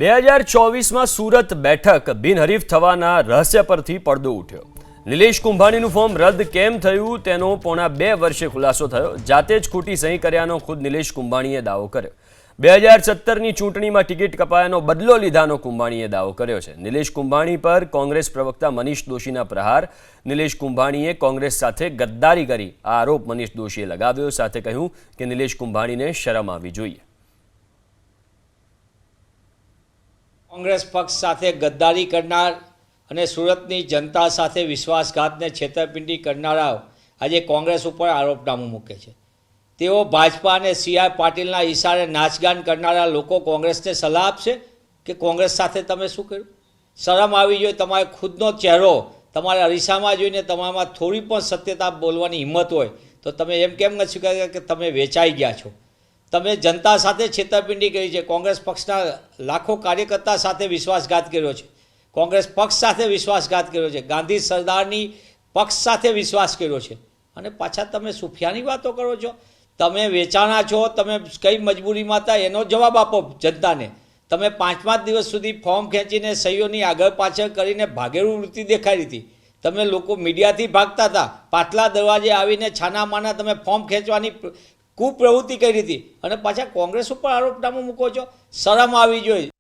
2024 સુરત બેઠક બિનહરીફ થવાના રહસ્ય પરથી પડદો ઉઠ્યો। નિલેશ કુંભાણીનું ફોર્મ રદ કેમ થયું તેનો પોણા 2 વર્ષે ખુલાસો થયો। જાતે જ ખોટી સહી કર્યાનો ખુદ નિલેશ કુંભાણીએ દાવો કર્યો। 2017ની ચૂંટણીમાં ટિકિટ કપાયાનો બદલો લીધાનો કુંભાણીએ દાવો કર્યો છે। નિલેશ કુંભાણી પર કોંગ્રેસ પ્રવક્તા મનીષ દોશીના પ્રહાર। નિલેશ કુંભાણીએ કોંગ્રેસ સાથે ગદ્દારી કરી આ આરોપ મનીષ દોશીએ લગાવ્યો। સાથે કહ્યું કે નિલેશ કુંભાણીને શરમ આવવી જોઈએ। કોંગ્રેસ પક્ષ સાથે ગદ્દારી કરનાર અને સુરતની જનતા સાથે વિશ્વાસઘાતને છેતરપિંડી કરનારાઓ આજે કોંગ્રેસ ઉપર આરોપનામું મૂકે છે। તેઓ ભાજપા અને CR પાટીલના ઇશારે નાચગાન કરનારા લોકો કોંગ્રેસને સલાહ આપશે કે કોંગ્રેસ સાથે તમે શું કર્યું? શરમ આવી જોઈએ। તમારે ખુદનો ચહેરો તમારે અરીસામાં જોઈને તમારામાં થોડી પણ સત્યતા બોલવાની હિંમત હોય તો તમે એમ કેમ નથી કહેતા કે તમે વેચાઈ ગયા છો? તમે જનતા સાથે છેતરપિંડી કરી છે। કોંગ્રેસ પક્ષના લાખો કાર્યકર્તા સાથે વિશ્વાસઘાત કર્યો છે। કોંગ્રેસ પક્ષ સાથે વિશ્વાસઘાત કર્યો છે। ગાંધી સરદારની પક્ષ સાથે વિશ્વાસ કર્યો છે અને પાછા તમે સુફિયાની વાતો કરો છો। તમે વેચાણા છો, તમે કઈ મજબૂરીમાં હતા એનો જવાબ આપો જનતાને। તમે 5 દિવસ સુધી ફોર્મ ખેંચીને સહીઓની આગળ પાછળ કરીને ભાગેડું વૃત્તિ દેખાડી હતી। તમે લોકો મીડિયાથી ભાગતા હતા, પાટલા દરવાજે આવીને છાનામાના તમે ફોર્મ ખેંચવાની કુપ્રવૃત્તિ કરી હતી અને પાછા કોંગ્રેસ ઉપર આરોપનામું મૂકો છો। શરમ આવી જોઈએ।